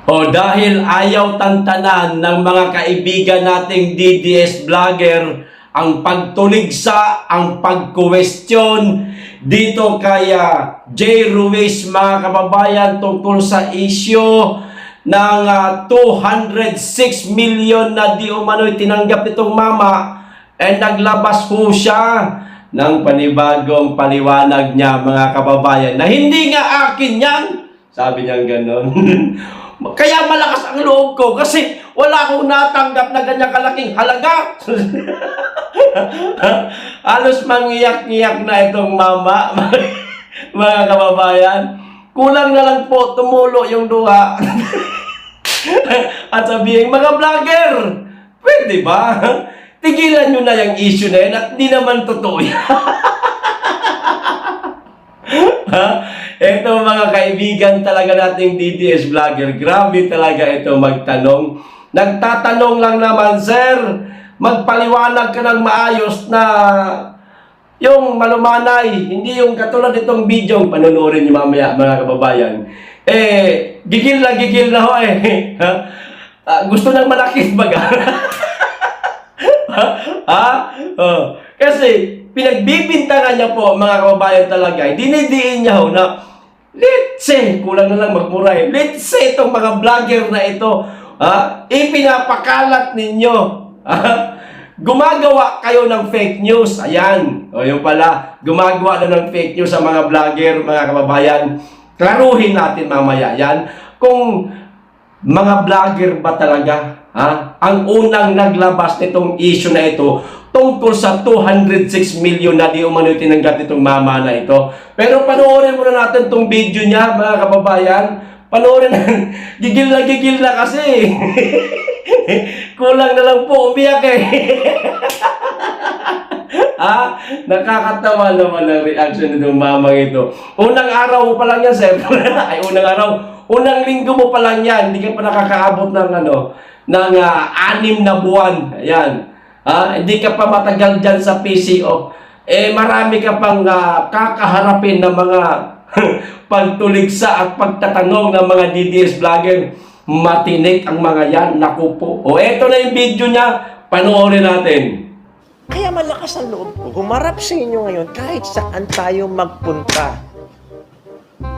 O dahil ayaw tantanan ng mga kaibigan nating DDS vlogger ang pagtuligsa, ang pag-question dito kaya J. Ruiz, mga kababayan, tungkol sa issue ng 206 million na di umano'y tinanggap nitong mama, naglabas po siya ng panibagong paliwanag niya, mga kababayan, na hindi nga akin yan. Sabi niya gano'n. Kaya malakas ang loob ko kasi wala akong natanggap na ganyang kalaking halaga. Halos mangiyak-iyak na itong mama, mga kababayan. Kulang na lang po tumulo yung duha. At sabihin, mga vlogger, pwede ba? Tigilan nyo na yung issue na yun at di naman totoo yan. Ito mga kaibigan talaga nating DDS vlogger, grabe talaga ito magtanong. Nagtatanong lang naman, sir, magpaliwanag ka ng maayos na yung malumanay, hindi yung katulad itong video, panunurin nyo mamaya mga kababayan. Gigil na ho eh. Gusto nang manakit baga. Kasi pinagbibintangan niya po mga kababayan talaga, dinidiin niya ho na let's say, kulang na lang magmuray, let's say itong mga vlogger na ito, ipinapakalat ninyo, gumagawa kayo ng fake news. Ayan, o yun pala, gumagawa na ng fake news sa mga vlogger, mga kababayan. Klaruhin natin mamaya yan, kung mga vlogger ba talaga ang unang naglabas nitong issue na ito tungkol sa 206 million na di umano'y tinanggap itong mama na ito. Pero panoorin muna natin itong video niya, mga kababayan. Panoorin na, gigil na kasi. Kulang na lang po, umiyak eh. Nakakatawa naman ang reaction nitong mamang ito. Unang araw mo pa lang yan, sir. Ay, unang linggo mo pa lang yan. Hindi ka pa nakakaabot ng ng 6 na buwan. Ayan. Hindi ka pa matagal dyan sa PCO. Marami ka pang kakaharapin ng mga pagtuligsa at pagtatanong ng mga DDS vlogger. Matinik ang mga yan. Naku po. Eto na yung video niya. Panoorin natin. Kaya malakas ang loob ko humarap sa inyo ngayon kahit saan tayo magpunta.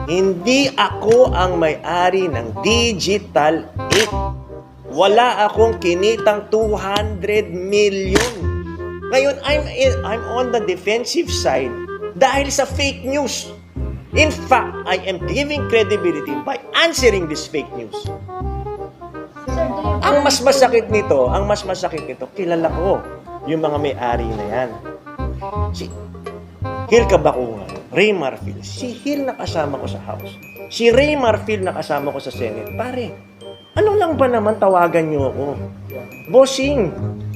Hindi ako ang may-ari ng Digital 8. Wala akong kinitang 200 million. Ngayon, I'm on the defensive side dahil sa fake news. In fact, I am giving credibility by answering this fake news. Ang mas masakit nito, kilala ko yung mga may-ari na yan. Si Hil Kabakungan, Ray Marfil. Si Hil nakasama ko sa House. Si Ray Marfil nakasama ko sa Senate. Pare, ano lang ba naman tawagan niyo ako? Bossing,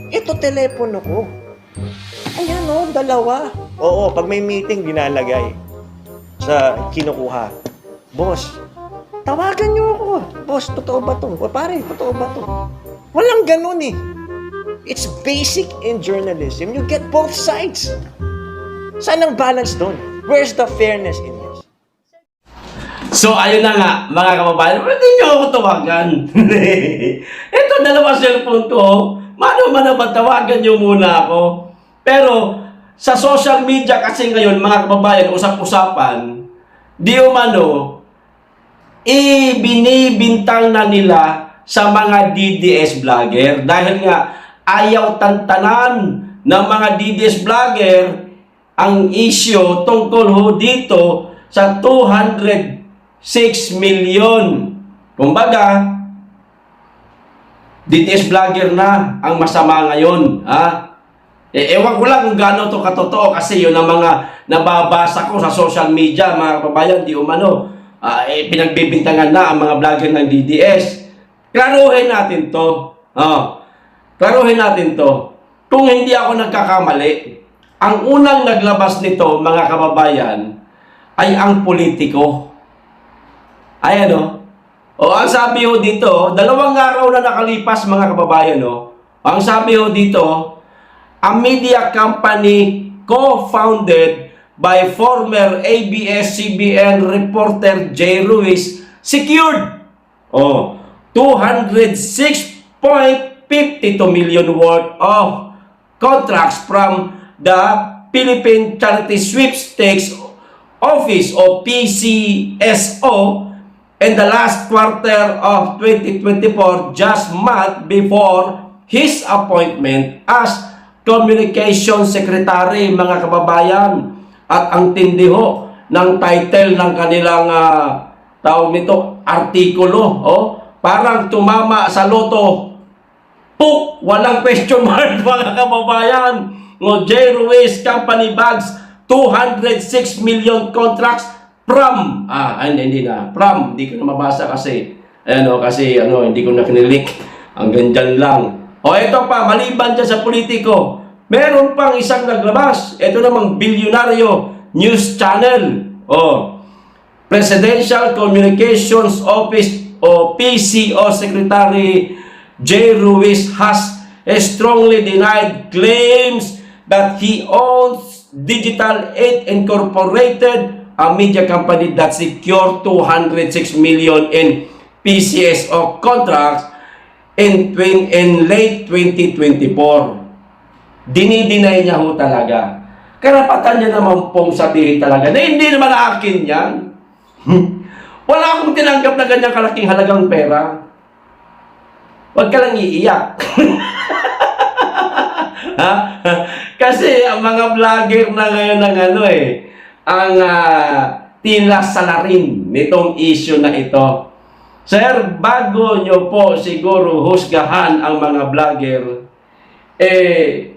ito telepono ko. Ayan o, 2. Oo, pag may meeting, dinalagay sa kinukuha. Boss, tawagan niyo ako. Boss, totoo ba ito? O pare, totoo ba ito? Walang ganun eh. It's basic in journalism. You get both sides. Saan ang balance doon? Where's the fairness in this? So, ayun na nga, mga kababayan. Hindi nyo ako tawagan. Ito, 2 cellphone ko. Mano man naman, tawagan nyo muna ako. Pero, sa social media kasi ngayon, mga kababayan, usap-usapan, di umano, ibinibintang na nila sa mga DDS vlogger. Dahil nga, ayaw tantanan ng mga DDS vlogger ang issue tungkol ho dito sa 206 million. Kumbaga, DDS vlogger na ang masama ngayon. Ewan ko lang kung gaano to katotoo kasi yun ang mga nababasa ko sa social media, mga kababayan, di umano. Pinagbibintangan na ang mga vlogger ng DDS. Klaruhin natin to. Klaruhin natin to. Kung hindi ako nagkakamali, ang unang naglabas nito, mga kababayan, ay ang politiko. Ayan ang sabi ho dito, 2 araw na nakalipas, mga kababayan, ang sabi ho dito, a media company co-founded by former ABS-CBN reporter J. Ruiz secured 206.52 million worth of contracts from the Philippine Charity Sweepstakes Office o PCSO in the last quarter of 2024, just month before his appointment as Communication Secretary, mga kababayan. At ang tindi ho ng title ng kanilang tawag nito, artikulo, parang tumama sa loto. Puk! Walang question mark, mga kababayan. J. Ruiz Company bags 206 million contracts from, hindi ko na mabasa kasi, hindi ko na kinilink. Hanggang dyan lang. Ito pa, maliban dyan sa politiko, meron pang isang naglabas. Ito namang bilyonaryo news channel. Presidential Communications Office o PCO Secretary J. Ruiz has strongly denied claims that he owns Digital 8 Incorporated, a media company that secured 206 million in PCSO contracts in late 2024. Dinidinay niya ho talaga. Karapatan niya naman pong sabihin talaga na hindi naman akin yan. Wala akong tinanggap na ganyang kalaking halagang pera. Huwag ka lang iiyak. Kasi ang mga vlogger na ngayon ang tila salarin nitong issue na ito. Sir, bago nyo po siguro husgahan ang mga vlogger,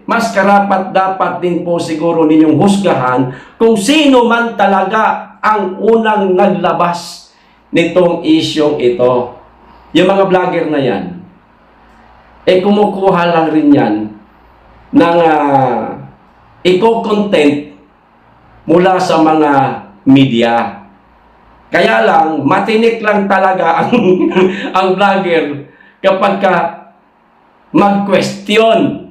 mas karapat dapat din po siguro ninyong husgahan kung sino man talaga ang unang naglabas nitong issue ito. Yung mga vlogger na yan, kumukuha lang rin yan ng eco-content mula sa mga media. Kaya lang, matinik lang talaga ang vlogger kapag ka mag-question,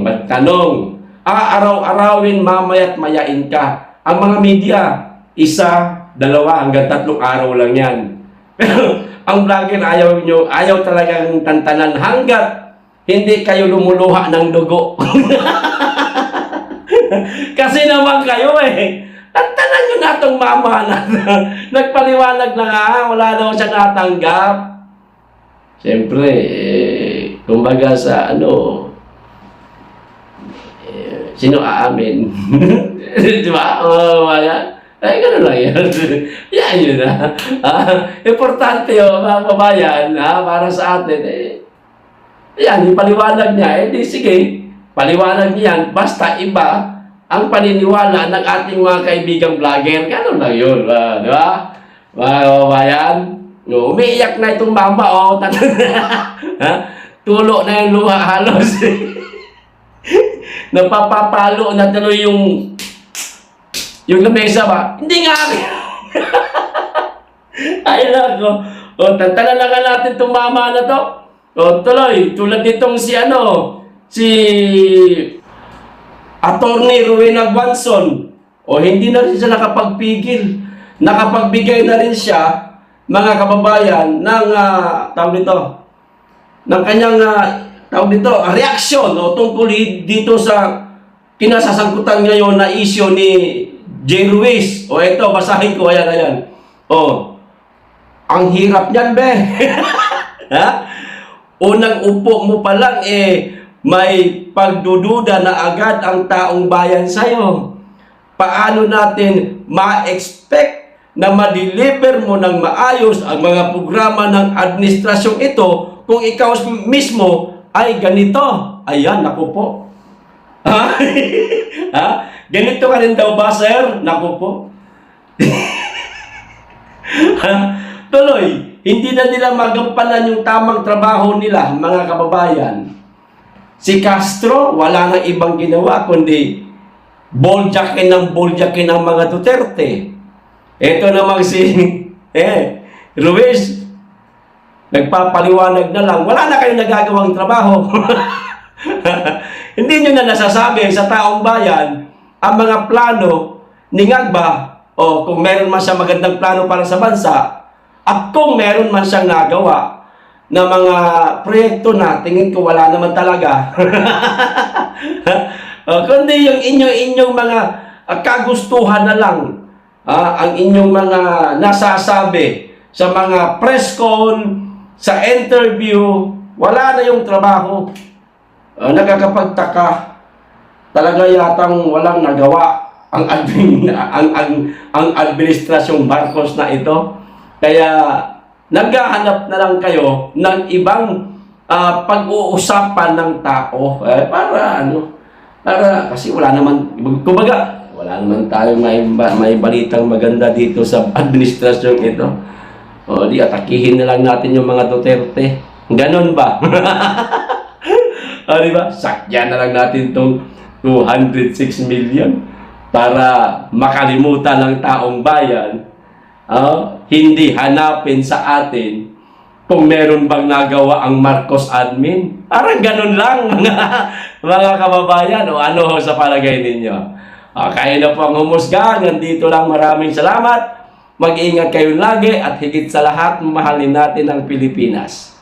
magtanong, araw-arawin, mamaya't mayain ka. Ang mga media, 1, 2, hanggang 3 araw lang yan. Pero ang vlogger ayaw talagang tantanan hanggat hindi kayo lumuluha ng dugo. Kasi naman kayo tantanan nyo na itong mama na nagpaliwanag na nga, wala daw siya natanggap. Siyempre, kumbaga sa sino aamin? Di ba? Ganun lang yan. Yan yun importante mga kababayan, para sa atin. Yan, yung paliwanag niya, sige, paliwanag niyan, basta iba ang paniniwala ng ating mga kaibigang vlogger. Ganun lang yun. Di ba? Mga kababayan, umiiyak na itong mama, tulo na yung luha halos. Napapapalo na tuloy yung lamesa ba? Hindi nga akin. Ay nako. Tantanan na natin itong mama na to. Tuloy, tulad nitong si Attorney Rowena Guanzon. Hindi na rin siya nakapagpigil. Nakapagbigay na rin siya, mga kababayan, ng ng kanyang reaksyon tungkol dito sa kinasasangkutan ngayon na issue ni J. Ruiz. Ito, basahin ko. Ayan. Ang hirap niyan, be. Unang upo mo pa lang, may pagdududa na agad ang taong bayan sa'yo. Paano natin ma-expect na ma-deliver mo ng maayos ang mga programa ng administrasyong ito kung ikaw mismo ay ganito? Ayan, naku po. Ganito ka rin daw ba, sir? Naku po. Tuloy, hindi na nila magampanan yung tamang trabaho nila, mga kababayan. Si Castro, wala nang ibang ginawa kundi boljakin ng mga Duterte. Ito namang si Ruiz, nagpapaliwanag na lang, wala na kayong nagagawang trabaho. Hindi nyo na nasasabi sa taong bayan ang mga plano ni Ngagba, kung meron man siya magandang plano para sa bansa, at kung meron man siyang nagawa, na mga proyekto na tingin ko wala naman talaga. Kundi yung inyong mga kagustuhan na lang, ang inyong mga nasasabi sa mga press con, sa interview, wala na yung trabaho. Nagkakapagtaka, talaga yatang walang nagawa ang ang administrasyong Marcos na ito. Kaya naghahanap na lang kayo ng ibang pag-uusapan ng tao para kasi wala naman, kumbaga wala naman tayong may balitang maganda dito sa administrasyong ito. O di atakihin na lang natin yung mga Duterte. Ganon ba? O di ba? Sakyan na lang natin tong 206 million para makalimutan ng taong bayan. Hindi hanapin sa atin kung meron bang nagawa ang Marcos admin. Parang ganun lang mga kababayan. O ano sa palagay ninyo? Kaya na po ang humusga. Nandito lang, maraming salamat. Mag-iingat kayo lagi at higit sa lahat, mahalin natin ang Pilipinas.